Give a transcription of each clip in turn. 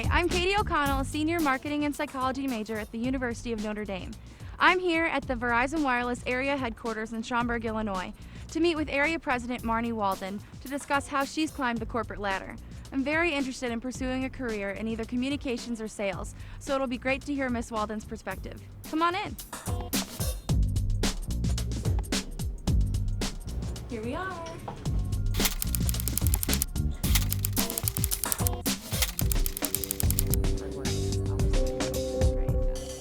Hi, I'm Katie O'Connell, a senior marketing and psychology major at the University of Notre Dame. I'm here at the Verizon Wireless area headquarters in Schaumburg, Illinois, to meet with area president Marni Walden to discuss how she's climbed the corporate ladder. I'm very interested in pursuing a career in either communications or sales, so it'll be great to hear Miss Walden's perspective. Come on in. Here we are.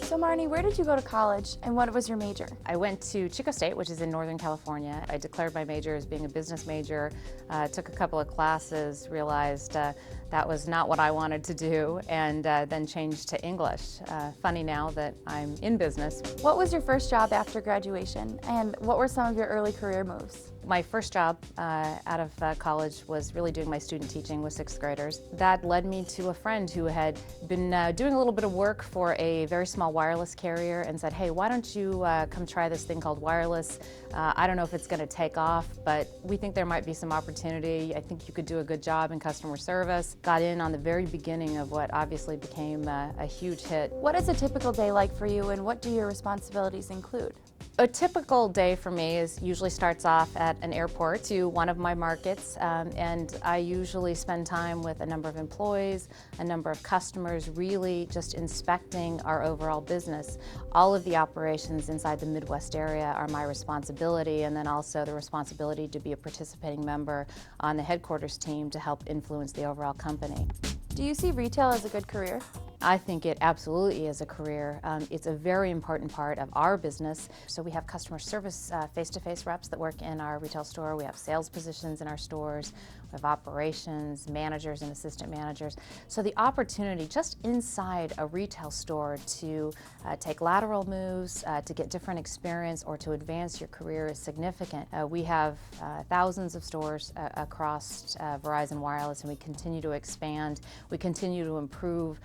So Marni, where did you go to college and what was your major? I went to Chico State, which is in Northern California. I declared my major as being a business major, took a couple of classes, realized that was not what I wanted to do, and then changed to English. Funny now that I'm in business. What was your first job after graduation, and what were some of your early career moves? My first job out of college was really doing my student teaching with sixth graders. That led me to a friend who had been doing a little bit of work for a very small wireless carrier and said, hey, why don't you come try this thing called wireless? I don't know if it's going to take off, but we think there might be some opportunity. I think you could do a good job in customer service. Got in on the very beginning of what obviously became a huge hit. What is a typical day like for you, and what do your responsibilities include? A typical day for me usually starts off at an airport to one of my markets, and I usually spend time with a number of employees, a number of customers, really just inspecting our overall business. All of the operations inside the Midwest area are my responsibility, and then also the responsibility to be a participating member on the headquarters team to help influence the overall company. Do you see retail as a good career? I think it absolutely is a career. It's a very important part of our business. So we have customer service face-to-face reps that work in our retail store. We have sales positions in our stores. We have operations, managers and assistant managers. So the opportunity just inside a retail store to take lateral moves, to get different experience, or to advance your career is significant. We have thousands of stores across Verizon Wireless, and we continue to expand. We continue to improve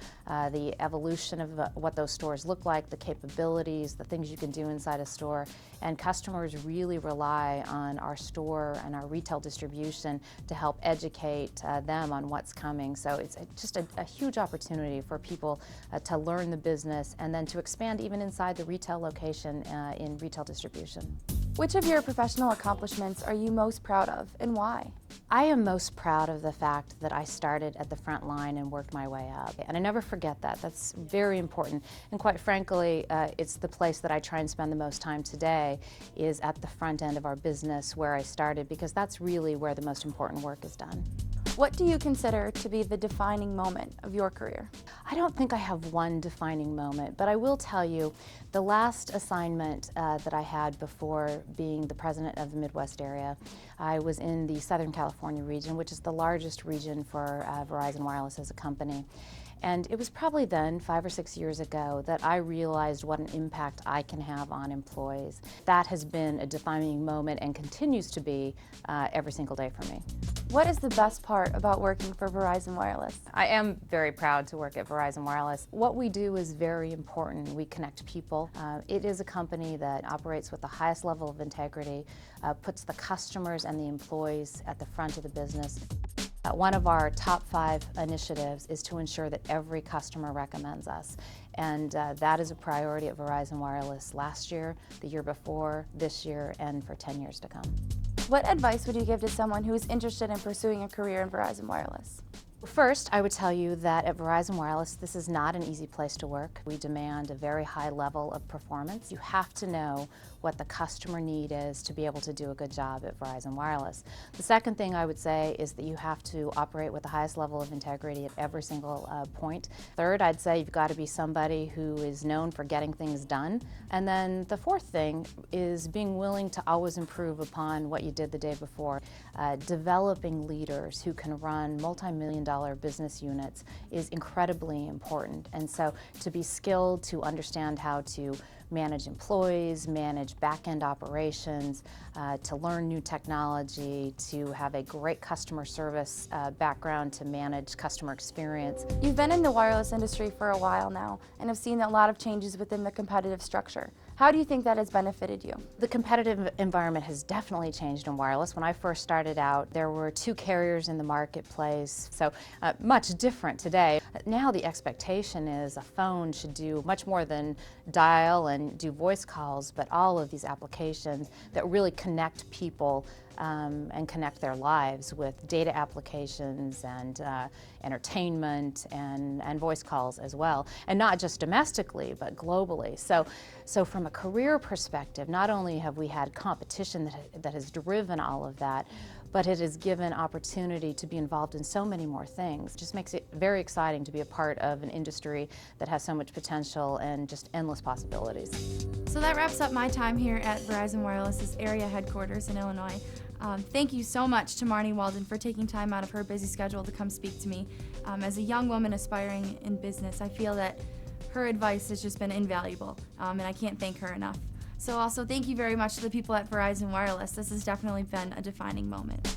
the evolution of what those stores look like, the capabilities, the things you can do inside a store, and customers really rely on our store and our retail distribution to help educate them on what's coming. So it's just a huge opportunity for people to learn the business and then to expand even inside the retail location in retail distribution. Which of your professional accomplishments are you most proud of, and why? I am most proud of the fact that I started at the front line and worked my way up. And I never forget that. That's very important. And quite frankly, it's the place that I try and spend the most time today is at the front end of our business where I started, because that's really where the most important work is done. What do you consider to be the defining moment of your career? I don't think I have one defining moment, but I will tell you the last assignment that I had before being the president of the Midwest area, I was in the Southern California region, which is the largest region for Verizon Wireless as a company. And it was probably then, 5 or 6 years ago, that I realized what an impact I can have on employees. That has been a defining moment and continues to be every single day for me. What is the best part about working for Verizon Wireless? I am very proud to work at Verizon Wireless. What we do is very important. We connect people. It is a company that operates with the highest level of integrity, puts the customers and the employees at the front of the business. One of our top 5 initiatives is to ensure that every customer recommends us. And that is a priority at Verizon Wireless last year, the year before, this year, and for 10 years to come. What advice would you give to someone who is interested in pursuing a career in Verizon Wireless? First, I would tell you that at Verizon Wireless, this is not an easy place to work. We demand a very high level of performance. You have to know what the customer need is to be able to do a good job at Verizon Wireless. The second thing I would say is that you have to operate with the highest level of integrity at every single point. Third, I'd say you've got to be somebody who is known for getting things done. And then the fourth thing is being willing to always improve upon what you did the day before. Developing leaders who can run multi-million-dollar business units is incredibly important. And so to be skilled, to understand how to manage employees, manage back-end operations, to learn new technology, to have a great customer service background to manage customer experience. You've been in the wireless industry for a while now and have seen a lot of changes within the competitive structure. How do you think that has benefited you? The competitive environment has definitely changed in wireless. When I first started out, there were 2 carriers in the marketplace, so much different today. Now the expectation is a phone should do much more than dial and do voice calls, but all of these applications that really connect people and connect their lives with data applications and entertainment and voice calls as well. And not just domestically, but globally. So from a career perspective, not only have we had competition that has driven all of that, but it has given opportunity to be involved in so many more things. It just makes it very exciting to be a part of an industry that has so much potential and just endless possibilities. So that wraps up my time here at Verizon Wireless's area headquarters in Illinois. Thank you so much to Marni Walden for taking time out of her busy schedule to come speak to me. As a young woman aspiring in business, I feel that her advice has just been invaluable, and I can't thank her enough. So also thank you very much to the people at Verizon Wireless. This has definitely been a defining moment.